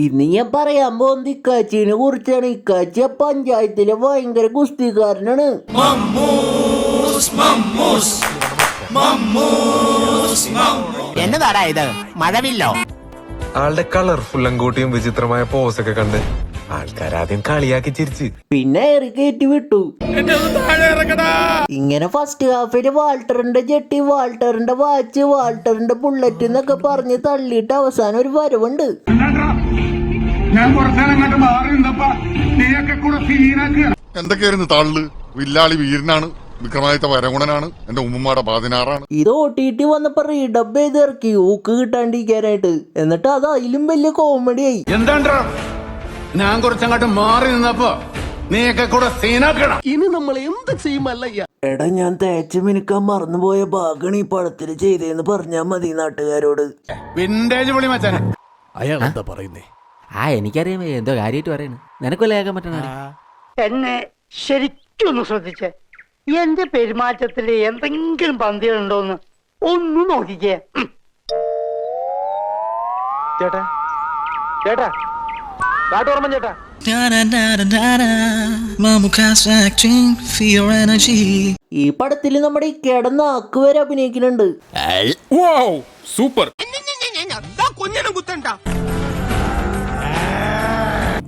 ഇന്ന് ഞാൻ പറയാൻ പോകുന്നത് ഇക്കാച്ചിനെ കുറിച്ചാണ്. ഇക്കാച്ചി പഞ്ചായത്തിലെ ഭയങ്കര ഗുസ്തിക്കാരനാണ്. എന്നതാടാ ഇത്, മഴവില്ലോ? ആളുടെ കളർഫുൾ അങ്കോട്ടിയും വിചിത്രമായ പോസൊക്കെ കണ്ട് ആൾക്കാരാദ്യം കളിയാക്കി ചിരിച്ച് പിന്നെ ഏറി കയറ്റി വിട്ടു. ഇങ്ങനെ ഫസ്റ്റ് ഹാഫില് വാൾട്ടറിന്റെ ജെട്ടി, വാൾട്ടറിന്റെ വാച്ച്, വാൾട്ടറിന്റെ ബുള്ളറ്റ് എന്നൊക്കെ പറഞ്ഞ് തള്ളിയിട്ട് അവസാനം ഒരു വരവുണ്ട്. എന്തൊക്കെയായിരുന്നു തള്ളു? വില്ലാളി വീരനാണ്, വിക്രമാദിത്യ വരഗുണനാണ്, എന്റെ ഉമ്മമാടെ പതിനാറാണ്. ഇത് OTT വന്നപ്പോ റീഡബ് ചെയ്ത് ഇറക്കി ഊക്ക് കിട്ടാണ്ടിരിക്കാനായിട്ട്. എന്നിട്ട് അത് അതിലും വലിയ കോമഡി ആയി. എന്താ ഞാൻ കുറച്ചങ്ങോട്ട് മാറി നിന്നപ്പോ നീയൊക്കെ കൂടെ സീനാക്കണം. ഇനി നമ്മൾ എന്ത് ചെയ്യുമല്ലയ്യ? എടാ, ഞാൻ തേച്ച് മിനുക്കാൻ മറന്നുപോയ ഭാഗമാണ് ഈ പടത്തിൽ ചെയ്തേന്ന് പറഞ്ഞാ മതി നാട്ടുകാരോട്. വിന്റേജ് വിളി മച്ചാനെ. അയാൾ എന്താ പറയുന്നേ? എനിക്കറിയാം എന്തോ കാര്യമായിട്ട് പറയണ. നിനക്കൊല്ലേ കേൾക്കാൻ പറ്റണ? എന്നെ ശരിക്കൊന്ന് ശ്രദ്ധിച്ചേ. എന്റെ പെരുമാറ്റത്തില് എന്തെങ്കിലും പന്തികളുണ്ടോന്ന് ഒന്ന് നോക്കിക്കേ. ചേട്ടാ ചേട്ടാ കാട്ടോർമ്മ ചേട്ടാ. ഈ പടത്തില് നമ്മുടെ ഇക്കയുടെ നാക്ക് വരെ അഭിനയിക്കുന്നുണ്ട്. സൂപ്പർ.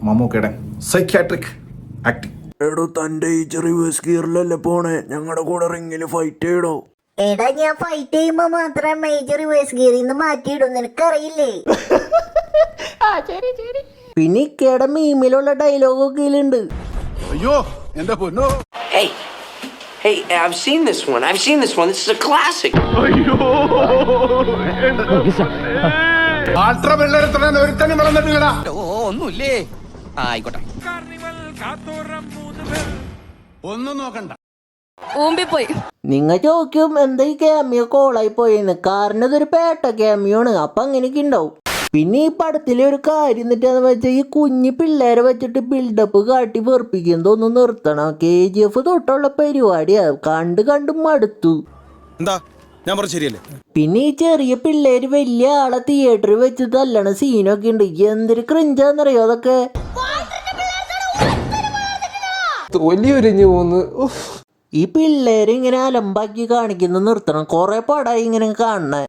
മമ്മൂക്കയുടെ സൈക്യാട്രിക് ആക്ടിങ്. എടോ, തന്റെ ഈ റിവേഴ്സ് ഗിയറിലല്ലേ പോണേ? ഞങ്ങളുടെ കൂടെ റിങ്ങില് ഫൈറ്റ് ചെയ്യടോ. എടാ, ഞാൻ ഫൈറ്റ് ചെയ്യുമ്പോ മാത്രം മേജർ റിവേഴ്സ് ഗിയറിൽ നിന്ന് മാറ്റിയിടും, നിനക്കറിയില്ലേ? പിന്നെ ഇക്കയുടെ മീമിലുള്ള ഡയലോഗൊക്കെ ഇതിലുണ്ട്. അയ്യോ എന്റെ പൊന്നോ. Hey, I've seen this one. This is a classic. അത്ര പിള്ളേരെ ഒരുത്തനും വളർന്നിട്ടില്ലടാ. ഒന്നുമില്ലേ? ആയിക്കോട്ടെ. ഒന്നും നോക്കണ്ട. നിങ്ങ ചോദിക്കും എന്താ ഈ ക്യാമിയോ കോളായി പോയെന്ന്. കാരണം ഇതൊരു പേട്ട ക്യാമിയോ ആണ്. അപ്പൊ അങ്ങനെയൊക്കെ ഉണ്ടാവും. പിന്നെ ഈ പടത്തിലെ ഒരു കാര്യം എന്നിട്ടാന്ന് വെച്ചാൽ ഈ കുഞ്ഞു പിള്ളേരെ വെച്ചിട്ട് ബിൽഡപ്പ് കാട്ടി വെറുപ്പിക്കുന്നതൊന്നും നിർത്തണം. KGF തൊട്ടുള്ള പരിപാടിയാ. കണ്ട് മടുത്തു. എന്താ ഞാൻ പറഞ്ഞു ശരിയല്ലേ? പിന്നെ ഈ ചെറിയ പിള്ളേര് വലിയ ആളെ തിയേറ്ററിൽ വെച്ച് തല്ലണ സീനൊക്കെ ഉണ്ട്. എന്തൊരു ക്രിഞ്ചാന്നറിയോ അതൊക്കെ. തൊലിയൊരിഞ്ഞു പോന്ന്. ഈ പിള്ളേര് ഇങ്ങനെ അലമ്പാക്കി കാണിക്കുന്ന നിർത്തണം. കൊറേ പടായി ഇങ്ങനെ കാണണേ.